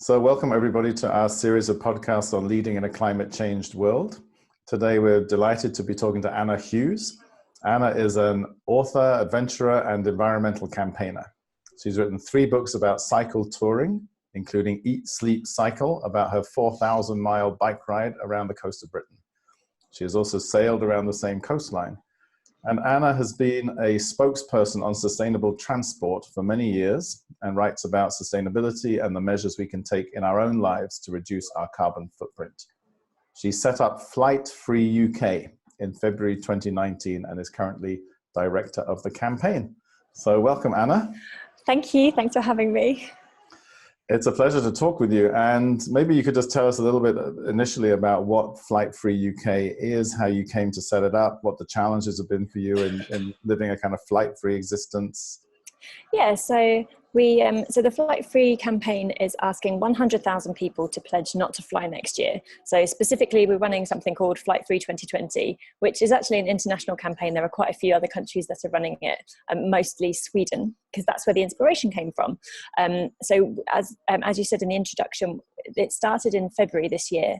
So welcome everybody to our series of podcasts on leading in a climate changed world. Today we're delighted to be talking to Anna Hughes. Anna is an author, adventurer, and environmental campaigner. She's written 3 books about cycle touring, including Eat, Sleep, Cycle, about her 4,000-mile bike ride around the coast of Britain. She has also sailed around the same coastline. And Anna has been a spokesperson on sustainable transport for many years and writes about sustainability and the measures we can take in our own lives to reduce our carbon footprint. She set up Flight Free UK in February 2019 and is currently director of the campaign. So welcome, Anna. Thank you. Thanks for having me. It's a pleasure to talk with you. And maybe you could just tell us a little bit initially about what Flight Free UK is, how you came to set it up, what the challenges have been for you in living a kind of flight-free existence. Yeah, so so the Flight Free campaign is asking 100,000 people to pledge not to fly next year. So specifically, we're running something called Flight Free 2020, which is actually an international campaign. There are quite a few other countries that are running it, mostly Sweden, because that's where the inspiration came from. So as you said in the introduction, it started in February this year,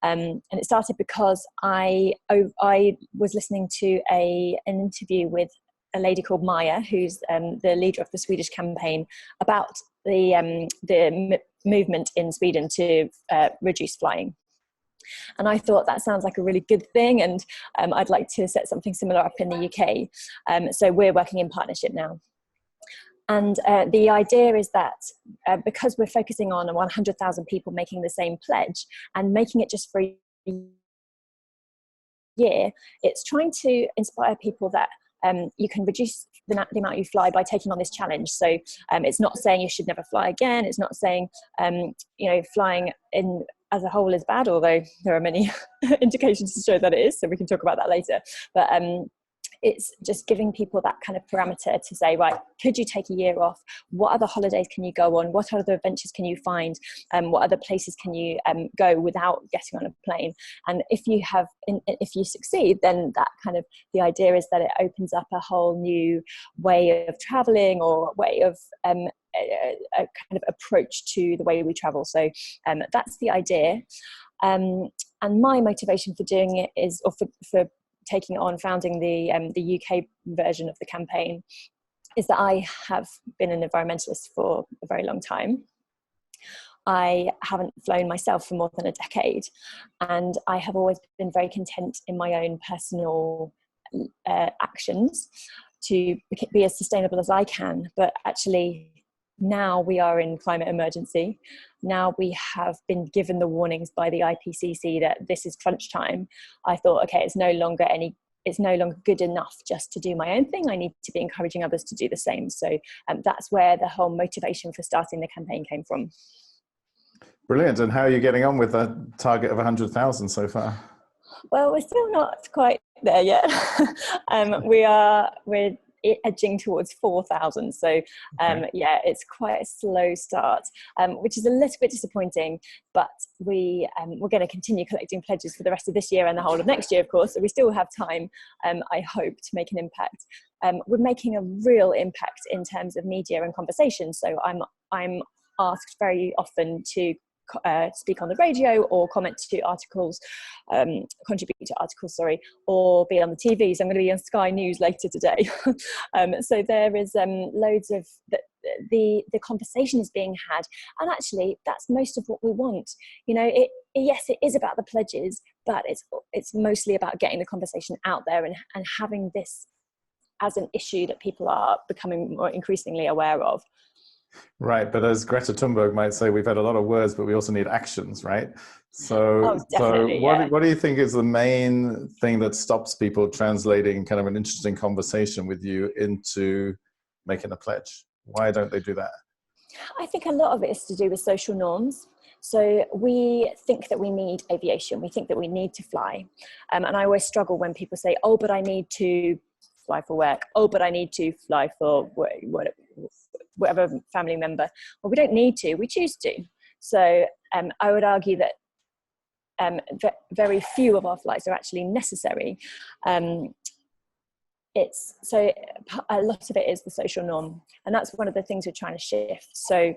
and it started because I was listening to an interview with a lady called Maya, who's the leader of the Swedish campaign, about the movement in Sweden to reduce flying. And I thought that sounds like a really good thing, and I'd like to set something similar up in the UK. So we're working in partnership now. And the idea is that because we're focusing on 100,000 people making the same pledge and making it just for a year, it's trying to inspire people that you can reduce the amount you fly by taking on this challenge. So it's not saying you should never fly again. It's not saying, flying in as a whole is bad, although there are many indications to show that it is. So we can talk about that later. But it's just giving people that kind of parameter to say, right, could you take a year off? What other holidays can you go on? What other adventures can you find? What other places can you go without getting on a plane? And if you succeed, then that kind of, the idea is that it opens up a whole new way of traveling, or way of a kind of approach to the way we travel. So that's the idea. And my motivation for doing it is, or for taking on founding the UK version of the campaign, is that I have been an environmentalist for a very long time. I haven't flown myself for more than a decade, and I have always been very content in my own personal actions to be as sustainable as I can. But actually, now we are in climate emergency. Now we have been given the warnings by the IPCC that this is crunch time. I thought, okay, it's no longer good enough just to do my own thing. I need to be encouraging others to do the same. So that's where the whole motivation for starting the campaign came from. Brilliant. And how are you getting on with the target of 100,000 so far? Well, we're still not quite there yet. We're edging towards 4,000. So yeah, it's quite a slow start, which is a little bit disappointing, but we're going to continue collecting pledges for the rest of this year and the whole of next year, of course. So we still have time, I hope, to make an impact. We're making a real impact in terms of media and conversation. So I'm asked very often to speak on the radio, or comment to articles, contribute to articles, or be on the TV. So I'm going to be on Sky News later today. So there is loads of the conversation is being had, and actually that's most of what we want. Yes, it is about the pledges, but it's mostly about getting the conversation out there and having this as an issue that people are becoming more increasingly aware of. Right, but as Greta Thunberg might say, we've had a lot of words, but we also need actions, right? So what do you think is the main thing that stops people translating kind of an interesting conversation with you into making a pledge? Why don't they do that? I think a lot of it is to do with social norms. So we think that we need aviation. We think that we need to fly. And I always struggle when people say, oh, but I need to fly for work. Oh, but I need to fly for whatever family member. Well, we don't need to, we choose to. So I would argue that very few of our flights are actually necessary. So a lot of it is the social norm, and that's one of the things we're trying to shift. So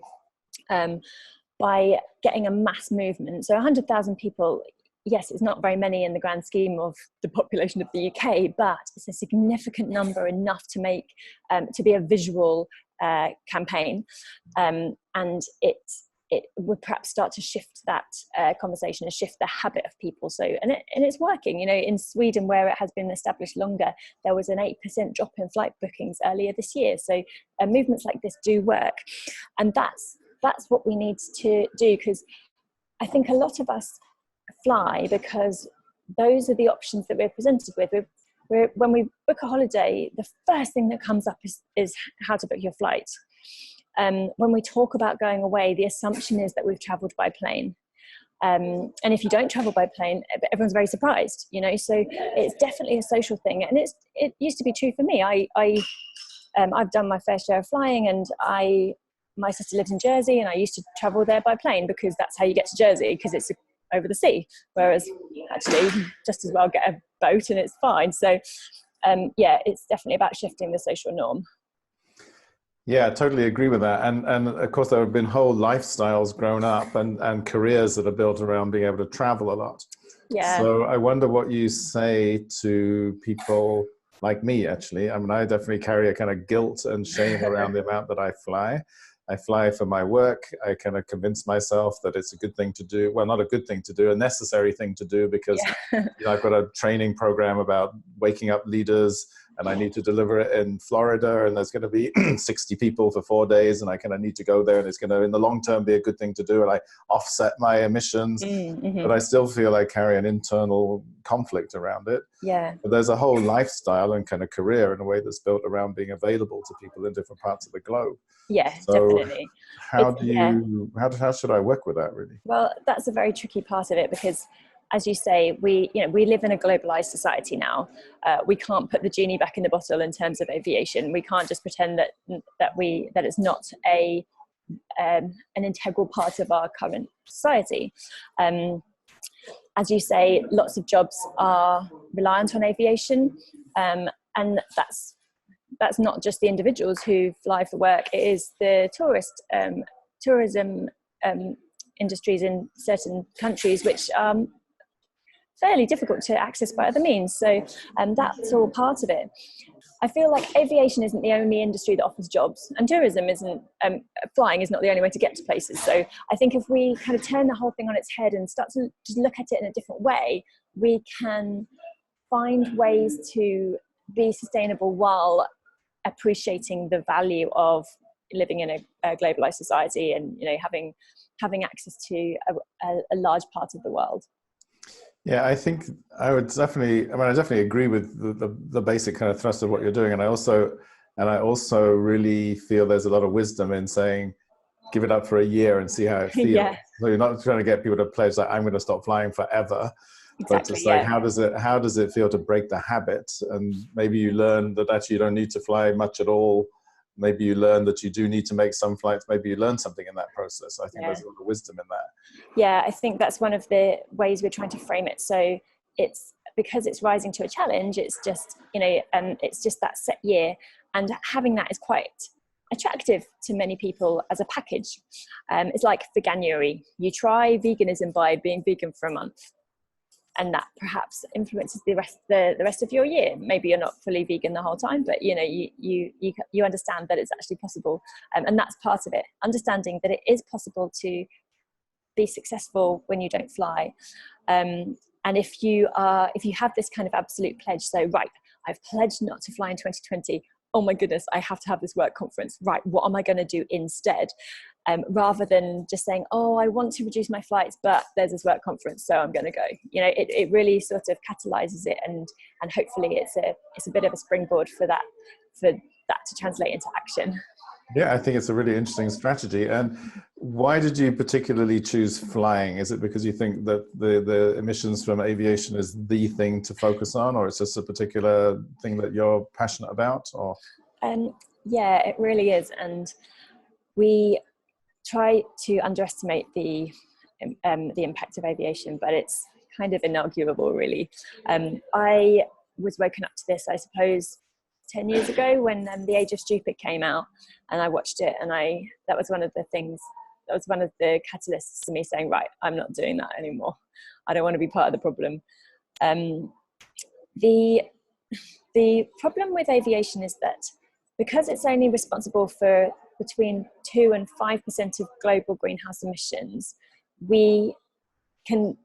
by getting a mass movement. So 100,000 people, yes, it's not very many in the grand scheme of the population of the UK, but it's a significant number, enough to make to be a visual campaign, and it would perhaps start to shift that conversation and shift the habit of people. So, and it's working. You know, in Sweden, where it has been established longer, there was an 8% drop in flight bookings earlier this year. So movements like this do work, and that's what we need to do, because I think a lot of us fly because those are the options that we're presented with. When we book a holiday, the first thing that comes up is how to book your flight. When we talk about going away, the assumption is that we've travelled by plane. And if you don't travel by plane, everyone's very surprised, you know. So it's definitely a social thing, and it used to be true for me. I've done my fair share of flying, and my sister lives in Jersey, and I used to travel there by plane because that's how you get to Jersey, because it's over the sea. Whereas actually, you can just as well get a boat and it's fine. So yeah, it's definitely about shifting the social norm. Yeah, I totally agree with that. And of course, there have been whole lifestyles grown up and careers that are built around being able to travel a lot. Yeah. So I wonder what you say to people like me, actually. I mean, I definitely carry a kind of guilt and shame around the amount that I fly. I fly for my work. I kind of convince myself that it's a good thing to do. Well, not a good thing to do, a necessary thing to do, because you know, I've got a training program about waking up leaders, and I need to deliver it in Florida, and there's going to be 60 people for 4 days, and I kind of need to go there, and it's going to, in the long term, be a good thing to do, and I offset my emissions, but I still feel I carry an internal conflict around it. Yeah. But there's a whole lifestyle and kind of career in a way that's built around being available to people in different parts of the globe. Yeah, So definitely. how should I work with that, really? Well, that's a very tricky part of it, because as you say, we live in a globalized society now. We can't put the genie back in the bottle in terms of aviation. We can't just pretend that it's not an integral part of our current society. As you say, lots of jobs are reliant on aviation, and that's not just the individuals who fly for work. It is the tourism industries in certain countries, which are fairly difficult to access by other means. So that's all part of it. I feel like aviation isn't the only industry that offers jobs, and tourism isn't, flying is not the only way to get to places. So I think if we kind of turn the whole thing on its head and start to just look at it in a different way, we can find ways to be sustainable while appreciating the value of living in a globalized society, and you know, having access to a large part of the world. Yeah, I think I definitely agree with the basic kind of thrust of what you're doing. And I also really feel there's a lot of wisdom in saying, give it up for a year and see how it feels. Yeah. So you're not trying to get people to pledge like, I'm going to stop flying forever. Exactly, but just like, how does it feel to break the habit? And maybe you learn that actually you don't need to fly much at all. Maybe you learn that you do need to make some flights. Maybe you learn something in that process. I think there's a lot of wisdom in that. Yeah, I think that's one of the ways we're trying to frame it. So it's because it's rising to a challenge. It's just, it's just that set year, and having that is quite attractive to many people as a package. It's like for January, you try veganism by being vegan for a month, and that perhaps influences the rest of your year. Maybe you're not fully vegan the whole time, but you understand that it's actually possible, and that's part of it. Understanding that it is possible to be successful when you don't fly, and if you have this kind of absolute pledge, so right, I've pledged not to fly in 2020. Oh my goodness, I have to have this work conference. Right, what am I going to do instead? Rather than just saying, oh, I want to reduce my flights, but there's this work conference, so I'm going to go. It really sort of catalyzes it, and hopefully it's a bit of a springboard for that to translate into action. Yeah, I think it's a really interesting strategy. And why did you particularly choose flying? Is it because you think that the emissions from aviation is the thing to focus on, or it's just a particular thing that you're passionate about? Or yeah, it really is. And we try to underestimate the impact of aviation, but it's kind of inarguable, really. I was woken up to this, I suppose, 10 years ago when The Age of Stupid came out, and I watched it, and that was one of the things was one of the catalysts to me saying, right, I'm not doing that anymore. I don't want to be part of the problem. The problem with aviation is that because it's only responsible for between 2 and 5% of global greenhouse emissions, we can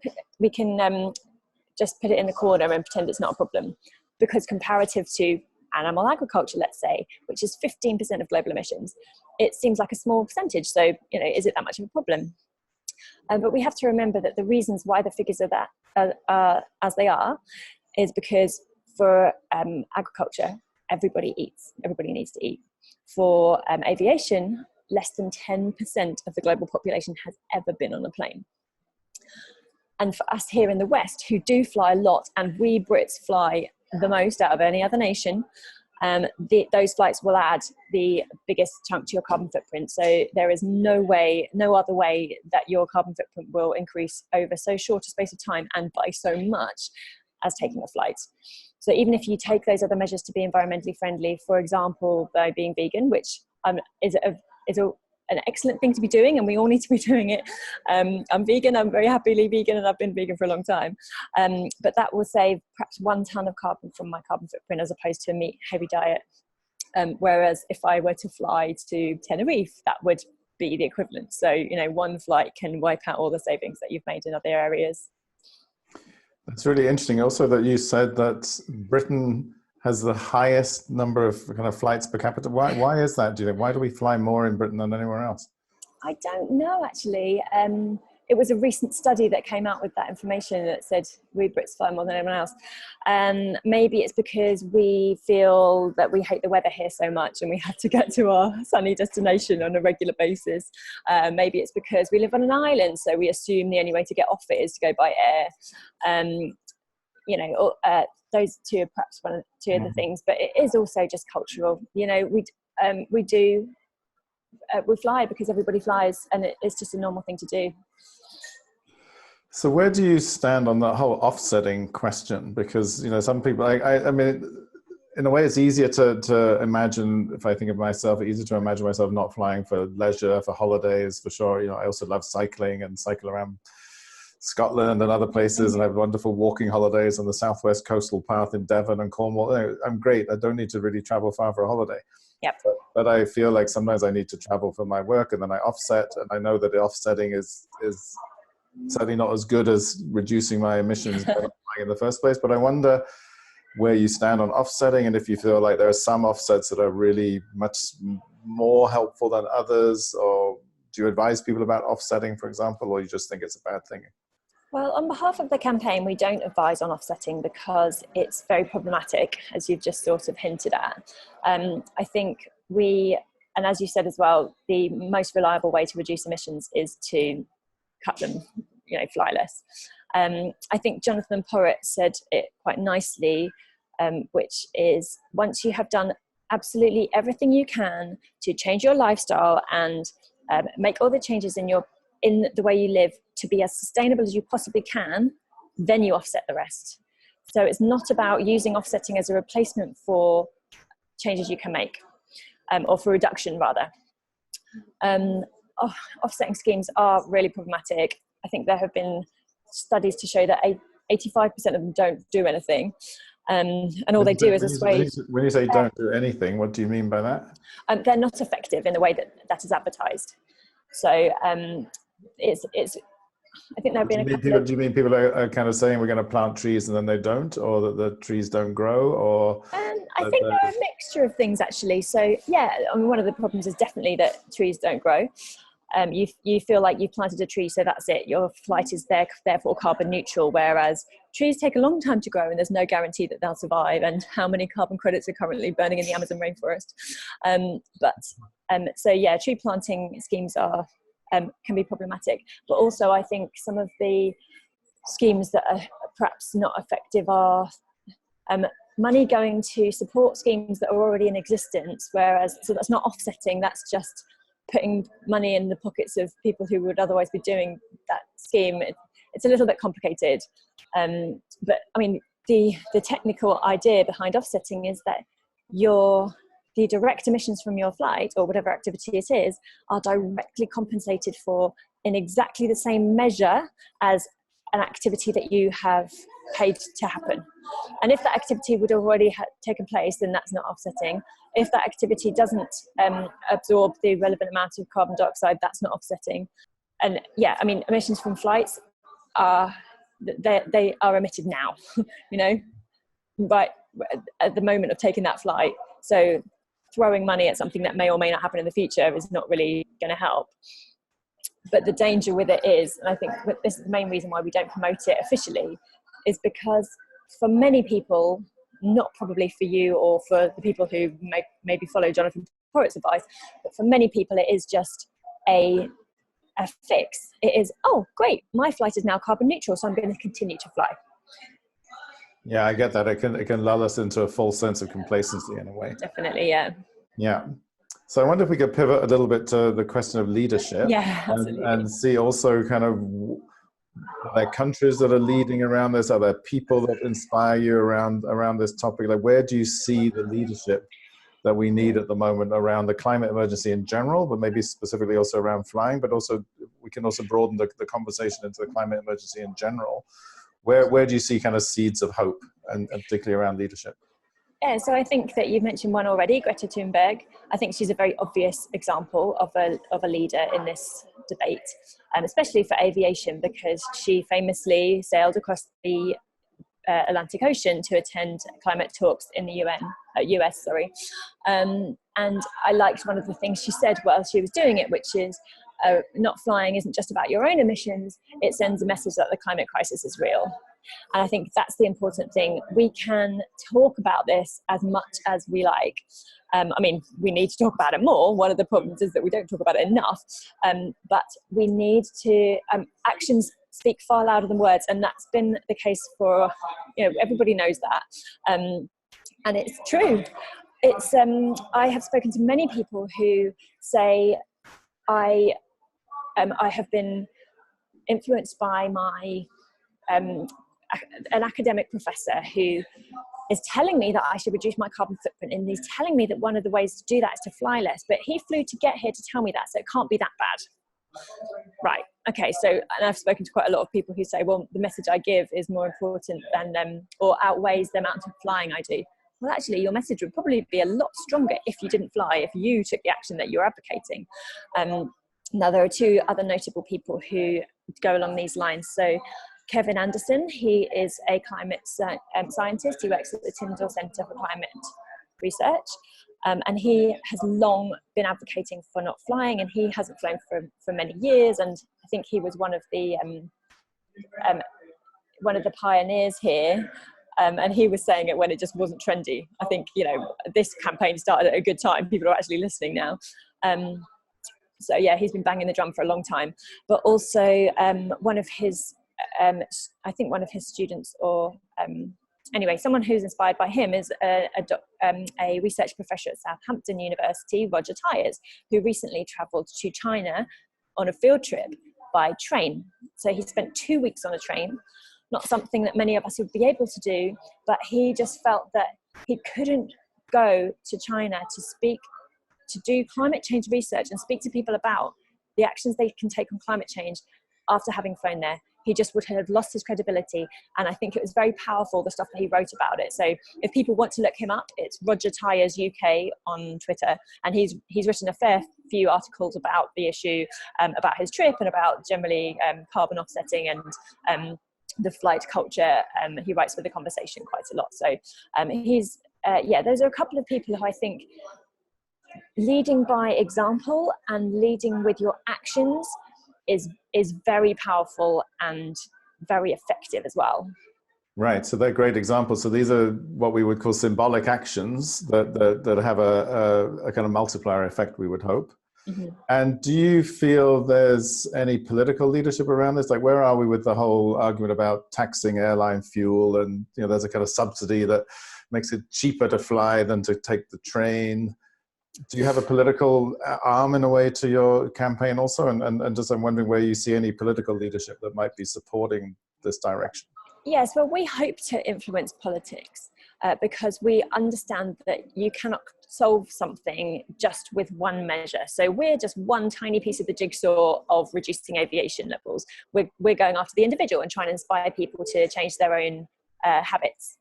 just put it in the corner and pretend it's not a problem, because comparative to animal agriculture, let's say, which is 15% of global emissions, it seems like a small percentage. So, is it that much of a problem? But we have to remember that the reasons why the figures are that as they are is because for agriculture, everybody eats. Everybody needs to eat. For aviation, less than 10% of the global population has ever been on a plane. And for us here in the West, who do fly a lot, and we Brits fly the most out of any other nation, those flights will add the biggest chunk to your carbon footprint. So there is no other way that your carbon footprint will increase over so short a space of time and by so much as taking a flight. So even if you take those other measures to be environmentally friendly, for example, by being vegan, which is an excellent thing to be doing, and we all need to be doing it. I'm vegan, I'm very happily vegan, and I've been vegan for a long time. But that will save perhaps 1 ton of carbon from my carbon footprint as opposed to a meat-heavy diet. Whereas if I were to fly to Tenerife, that would be the equivalent. So, one flight can wipe out all the savings that you've made in other areas. That's really interesting. Also, that you said that Britain has the highest number of kind of flights per capita. Why is that, do you think? Why do we fly more in Britain than anywhere else? I don't know, actually. It was a recent study that came out with that information that said we Brits fly more than anyone else. Maybe it's because we feel that we hate the weather here so much and we have to get to our sunny destination on a regular basis. Maybe it's because we live on an island, so we assume the only way to get off it is to go by air. Those two are perhaps two of the things, but it is also just cultural. We fly because everybody flies, and it's just a normal thing to do. So where do you stand on the whole offsetting question? Because, some people, I mean, in a way it's easier to imagine, if I think of myself, easier to imagine myself not flying for leisure, for holidays, for sure. I also love cycling and cycle around Scotland and other places, and I have wonderful walking holidays on the southwest coastal path in Devon and Cornwall. I'm great. I don't need to really travel far for a holiday. Yep. But I feel like sometimes I need to travel for my work, and then I offset, and I know that the offsetting is certainly not as good as reducing my emissions in the first place. But I wonder where you stand on offsetting, and if you feel like there are some offsets that are really much more helpful than others, or do you advise people about offsetting, for example, or you just think it's a bad thing? Well, on behalf of the campaign, we don't advise on offsetting because it's very problematic, as you've just sort of hinted at. I think and as you said as well, the most reliable way to reduce emissions is to cut them, fly less. I think Jonathan Porritt said it quite nicely, which is once you have done absolutely everything you can to change your lifestyle and make all the changes in the way you live to be as sustainable as you possibly can, then you offset the rest. So it's not about using offsetting as a replacement for changes you can make, or for reduction rather. Offsetting schemes are really problematic. I think there have been studies to show that 85% of them don't do anything. And all they do is assuage. When you say don't do anything, what do you mean by that? They're not effective in the way that is advertised. So it's. I think there have been a couple. Do you mean people are kind of saying we're going to plant trees and then they don't, or that the trees don't grow, or? I think they're a mixture of things actually. So yeah, I mean, one of the problems is definitely that trees don't grow. You feel like you've planted a tree, so that's it. Your flight is therefore carbon neutral, whereas trees take a long time to grow and there's no guarantee that they'll survive. And how many carbon credits are currently burning in the Amazon rainforest? So yeah, tree planting schemes can be problematic. But also I think some of the schemes that are perhaps not effective are money going to support schemes that are already in existence, so that's not offsetting, that's just putting money in the pockets of people who would otherwise be doing that scheme. It's a little bit complicated. But I mean, the technical idea behind offsetting is that you're the direct emissions from your flight or whatever activity it is are directly compensated for in exactly the same measure as an activity that you have paid to happen. And if that activity would already have taken place, then that's not offsetting. If that activity doesn't absorb the relevant amount of carbon dioxide, that's not offsetting. And yeah, I mean, emissions from flights they are emitted now, you know, right at the moment of taking that flight. So throwing money at something that may or may not happen in the future is not really going to help. But the danger with it is, and I think this is the main reason why we don't promote it officially, is because for many people, not probably for you or for the people who maybe follow Jonathan Porritt's advice, but for many people it is just a fix. It is, oh great, my flight is now carbon neutral, so I'm going to continue to fly. Yeah, I get that. It can lull us into a false sense of complacency in a way. Definitely, yeah. Yeah. So I wonder if we could pivot a little bit to the question of leadership. Yeah, absolutely. And see also kind of, are there countries that are leading around this? Are there people that inspire you around this topic? Like, where do you see the leadership that we need at the moment around the climate emergency in general, but maybe specifically also around flying, but also we can also broaden the conversation into the climate emergency in general. Where do you see kind of seeds of hope, and particularly around leadership? Yeah, so I think that you've mentioned one already, Greta Thunberg. I think she's a very obvious example of a leader in this debate, especially for aviation, because she famously sailed across the Atlantic Ocean to attend climate talks in the US. And I liked one of the things she said while she was doing it, which is not flying isn't just about your own emissions, it sends a message that the climate crisis is real. And I think that's the important thing. We can talk about this as much as we like. I mean, we need to talk about it more. One of the problems is that we don't talk about it enough. But we need to, actions speak far louder than words. And that's been the case for, everybody knows that. And it's true. It's, I have spoken to many people who say, I have been influenced by an academic professor who is telling me that I should reduce my carbon footprint, and he's telling me that one of the ways to do that is to fly less, but he flew to get here to tell me that, so it can't be that bad. Right, okay, so, and I've spoken to quite a lot of people who say, well, the message I give is more important than, or outweighs the amount of flying I do. Well, actually, your message would probably be a lot stronger if you didn't fly, if you took the action that you're advocating. Now, there are two other notable people who go along these lines. So Kevin Anderson, he is a climate scientist. He works at the Tyndall Centre for Climate Research. And he has long been advocating for not flying, and he hasn't flown for many years. And I think he was one of the pioneers here. And he was saying it when it just wasn't trendy. I think, this campaign started at a good time. People are actually listening now. So yeah, he's been banging the drum for a long time. But also one of his students, or anyway, someone who's inspired by him is a research professor at Southampton University, Roger Tyers, who recently travelled to China on a field trip by train. So he spent 2 weeks on a train, not something that many of us would be able to do, but he just felt that he couldn't go to China to do climate change research and speak to people about the actions they can take on climate change after having flown there. He just would have lost his credibility. And I think it was very powerful, the stuff that he wrote about it. So if people want to look him up, it's Roger Tyers UK on Twitter. And he's written a fair few articles about the issue, about his trip, and about generally carbon offsetting and the flight culture. He writes for The Conversation quite a lot. So those are a couple of people who I think leading by example and leading with your actions is very powerful and very effective as well. Right, so they're great examples. So these are what we would call symbolic actions that have a kind of multiplier effect, we would hope. Mm-hmm. And do you feel there's any political leadership around this? Like, where are we with the whole argument about taxing airline fuel? And, there's a kind of subsidy that makes it cheaper to fly than to take the train. Do you have a political arm in a way to your campaign also? And just I'm wondering where you see any political leadership that might be supporting this direction. Yes, well, we hope to influence politics because we understand that you cannot solve something just with one measure. So we're just one tiny piece of the jigsaw of reducing aviation levels. We're going after the individual and trying to inspire people to change their own habits.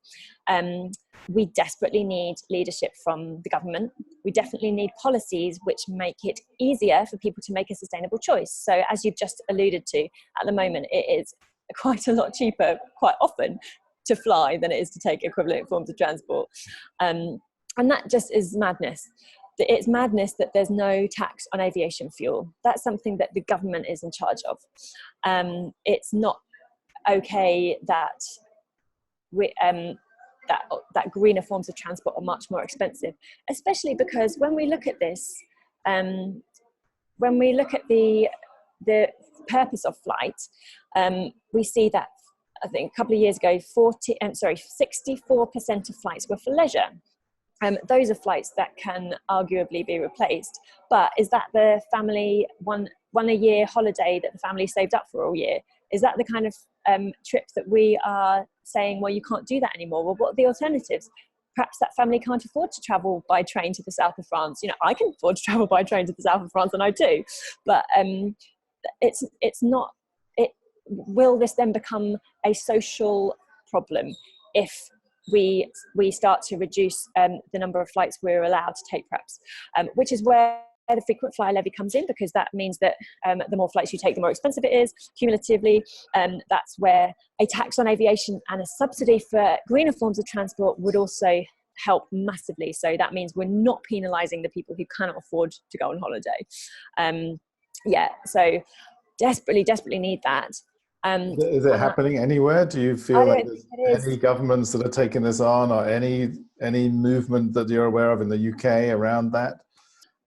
We desperately need leadership from the government. We definitely need policies which make it easier for people to make a sustainable choice. So as you've just alluded to, at the moment, it is quite a lot cheaper, quite often, to fly than it is to take equivalent forms of transport. And that just is madness. It's madness that there's no tax on aviation fuel. That's something that the government is in charge of. It's not okay that that greener forms of transport are much more expensive, especially because when we look at this, when we look at the purpose of flight, we see that I think a couple of years ago, 64% of flights were for leisure. Those are flights that can arguably be replaced, but is that the family one a year holiday that the family saved up for all year? Is that the kind of trip that we are saying, well, you can't do that anymore? Well, what are the alternatives? Perhaps that family can't afford to travel by train to the south of France. You know, I can afford to travel by train to the south of France, and I do. But it's not. Will this then become a social problem if we start to reduce the number of flights we're allowed to take, perhaps? Which is where the frequent flyer levy comes in, because that means that the more flights you take, the more expensive it is cumulatively. That's where a tax on aviation and a subsidy for greener forms of transport would also help massively. So that means we're not penalising the people who cannot afford to go on holiday. So desperately need that. Is it happening anywhere? Do you feel like there's any governments that are taking this on, or any movement that you're aware of in the UK around that?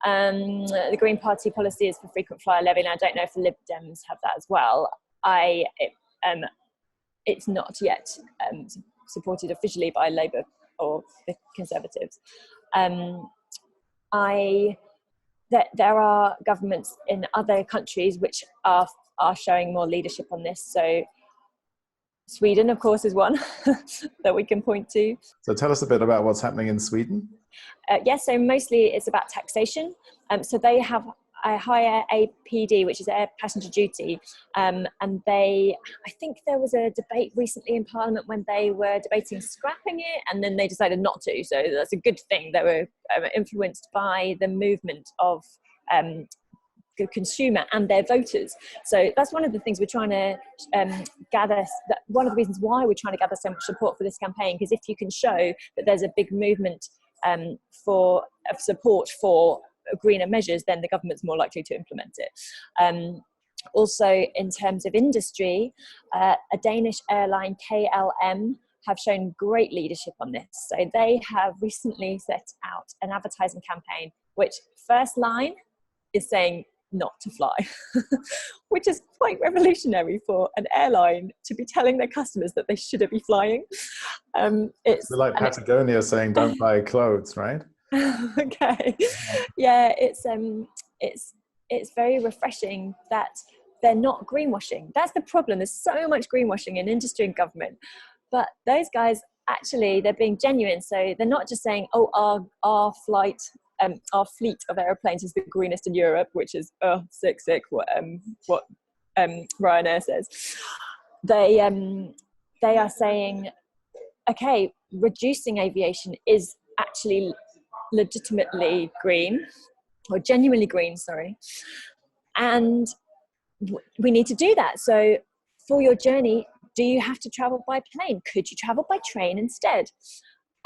The Green Party policy is for frequent flyer levy, and I don't know if the Lib Dems have that as well. It's not yet supported officially by Labour or the Conservatives. There are governments in other countries which are showing more leadership on this. So Sweden, of course, is one that we can point to. So tell us a bit about what's happening in Sweden. So mostly it's about taxation. So they have a higher APD, which is air passenger duty. And I think there was a debate recently in Parliament when they were debating scrapping it, and then they decided not to. So that's a good thing. They were influenced by the movement of the consumer and their voters. So that's one of the things we're trying to gather. One of the reasons why we're trying to gather so much support for this campaign, because if you can show that there's a big movement of support for greener measures, then the government's more likely to implement it. Also, in terms of industry, a Danish airline, KLM, have shown great leadership on this. So they have recently set out an advertising campaign, which first line is saying not to fly, which is quite revolutionary for an airline to be telling their customers that they shouldn't be flying. It's like Patagonia saying don't buy clothes, right? Okay. Yeah, it's very refreshing that they're not greenwashing. That's the problem. There's so much greenwashing in industry and government, but those guys actually, they're being genuine. So they're not just saying, oh, our flight, our fleet of airplanes is the greenest in Europe, which is sick what Ryanair says. They are saying, okay, reducing aviation is actually legitimately green, or genuinely green, sorry, and we need to do that. So for your journey, do you have to travel by plane? Could you travel by train instead?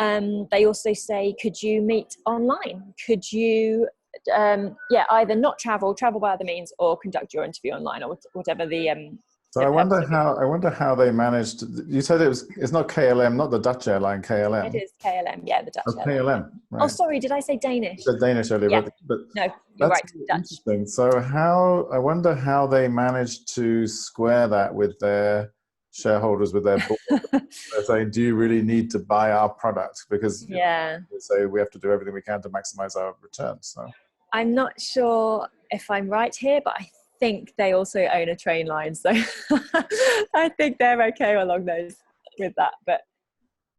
They also say, could you meet online? Could you either not travel by other means, or conduct your interview online, or whatever the so I wonder how they managed. You said it's not KLM, not the Dutch airline KLM. It is KLM, yeah, the Dutch airline. KLM. Right. Oh, sorry, did I say Danish? You said Danish earlier, yeah. but no, you're right. Dutch. Interesting. So I wonder how they managed to square that with their shareholders, with their board. They're saying, do you really need to buy our product? Because they say we have to do everything we can to maximize our returns. So I'm not sure if I'm right here, but I think they also own a train line, so I think they're okay along those with that. But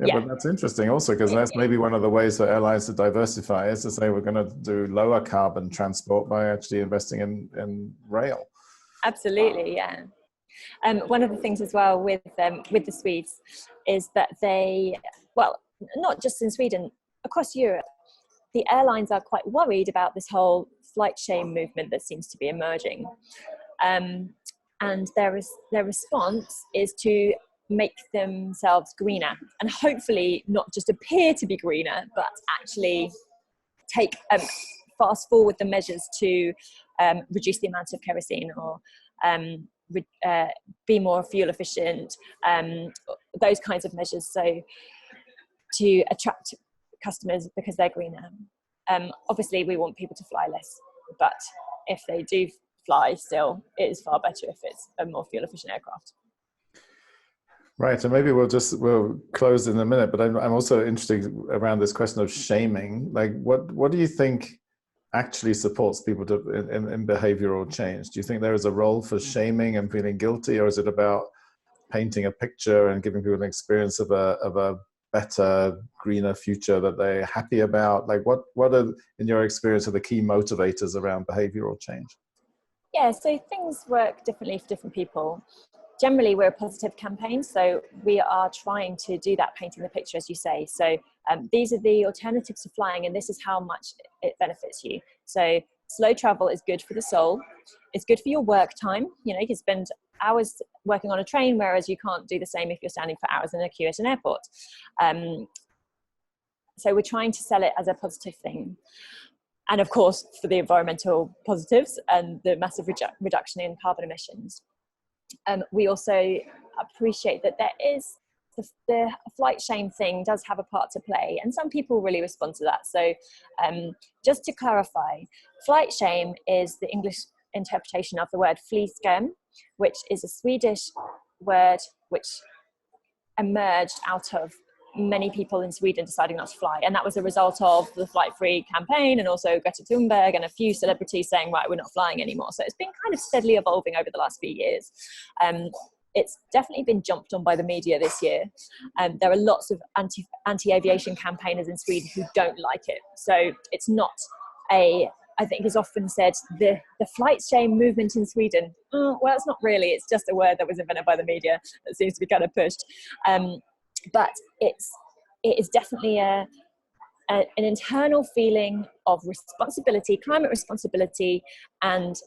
Yeah, but that's interesting also, because that's maybe one of the ways for airlines to diversify is to say we're going to do lower carbon transport by actually investing in rail. Absolutely, yeah. One of the things as well with the Swedes is that they, well, not just in Sweden, across Europe, the airlines are quite worried about this whole flight shame movement that seems to be emerging. And their response is to make themselves greener, and hopefully not just appear to be greener, but actually take fast forward the measures to reduce the amount of kerosene, or be more fuel efficient, those kinds of measures, so to attract customers because they're greener. Obviously we want people to fly less, but if they do fly still, it is far better if it's a more fuel efficient aircraft. Right, and maybe we'll close in a minute, but I'm also interested around this question of shaming. Like, what do you think actually supports people in behavioral change? Do you think there is a role for shaming and feeling guilty, or is it about painting a picture and giving people an experience of a better, greener future that they're happy about? Like, what are, in your experience, are the key motivators around behavioral change? Yeah, so things work differently for different people. Generally, we're a positive campaign, so we are trying to do that, painting the picture, as you say. So these are the alternatives to flying, and this is how much it benefits you. So slow travel is good for the soul. It's good for your work time. You know, you can spend hours working on a train, whereas you can't do the same if you're standing for hours in a queue at an airport. So we're trying to sell it as a positive thing. And of course, for the environmental positives and the massive reduction in carbon emissions. We also appreciate that there is the flight shame thing does have a part to play, and some people really respond to that. So just to clarify, flight shame is the English interpretation of the word flyskam, which is a Swedish word which emerged out of many people in Sweden deciding not to fly, and that was a result of the Flight Free campaign, and also Greta Thunberg and a few celebrities saying, right, we're not flying anymore. So it's been kind of steadily evolving over the last few years. It's definitely been jumped on by the media this year. There are lots of anti-aviation campaigners in Sweden who don't like it. So it's not I think it's often said, the flight shame movement in Sweden. Well, it's not really. It's just a word that was invented by the media that seems to be kind of pushed. But it is definitely an internal feeling of responsibility, climate responsibility, and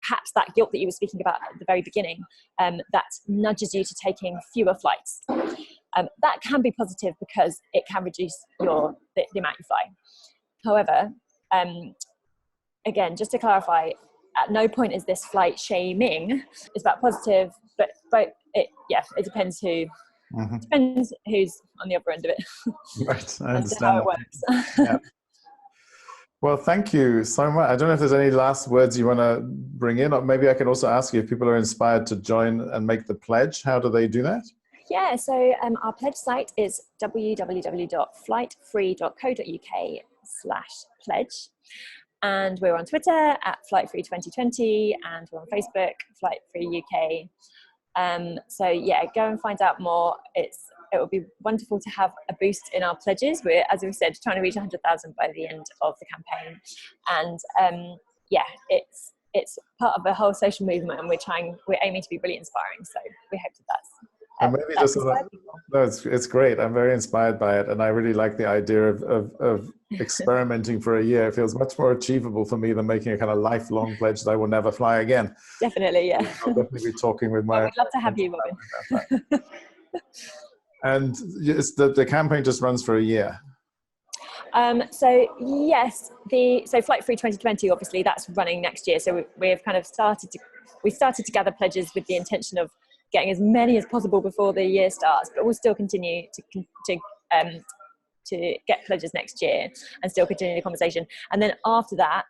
perhaps that guilt that you were speaking about at the very beginning, that nudges you to taking fewer flights. That can be positive because it can reduce the amount you fly. However, again, just to clarify, at no point is this flight shaming. It's about positive, but it depends who. Mm-hmm. Depends who's on the other end of it. Right, I understand how it works. Yeah. Well, thank you so much. I don't know if there's any last words you want to bring in, or maybe I can also ask you if people are inspired to join and make the pledge. How do they do that? Yeah, so our pledge site is www.flightfree.co.uk/pledge. And we're on Twitter at FlightFree2020, and we're on Facebook, FlightFreeUK. So yeah, go and find out more. It would be wonderful to have a boost in our pledges. We're, as we said, trying to reach 100,000 by the end of the campaign. And it's part of a whole social movement, and we're aiming to be really inspiring. So we hope that that's and maybe just no, it's great. I'm very inspired by it, and I really like the idea of experimenting for a year. It feels much more achievable for me than making a kind of lifelong pledge that I will never fly again. Definitely, yeah. I'll definitely be talking with my. Well, we'd love to have you, Robin. And the campaign just runs for a year. So yes, so Flight Free 2020, obviously that's running next year. So we've kind of started to gather pledges with the intention of getting as many as possible before the year starts, but we'll still continue to get pledges next year and still continue the conversation. And then after that,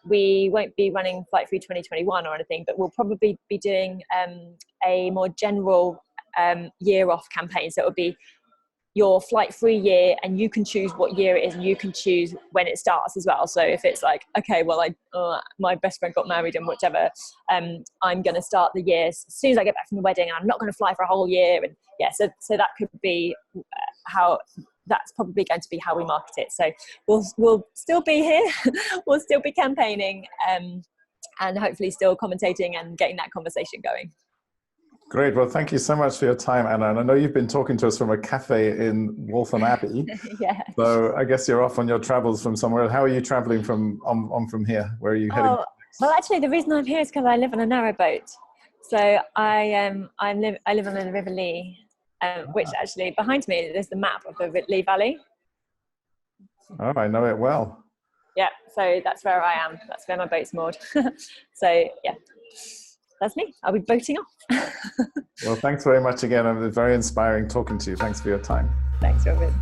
we won't be running Flight Free 2021 or anything, but we'll probably be doing a more general year off campaign. So it will be, your flight-free year, and you can choose what year it is, and you can choose when it starts as well. So if it's like, okay, well, my best friend got married and whatever, I'm going to start the year as soon as I get back from the wedding. I'm not going to fly for a whole year, and yeah, so that could be how. That's probably going to be how we market it. So we'll still be here, we'll still be campaigning, and hopefully still commentating and getting that conversation going. Great. Well, thank you so much for your time, Anna. And I know you've been talking to us from a cafe in Waltham Abbey. Yeah. So I guess you're off on your travels from somewhere. How are you traveling from here? Where are you heading? Well, actually, the reason I'm here is because I live on a narrowboat. So I live on the River Lee, which actually behind me there's the map of the Lee Valley. Oh, I know it well. Yeah, so that's where I am. That's where my boat's moored. So yeah, that's me. I'll be boating off. Well, thanks very much again. It was very inspiring talking to you. Thanks for your time. Thanks, Robin.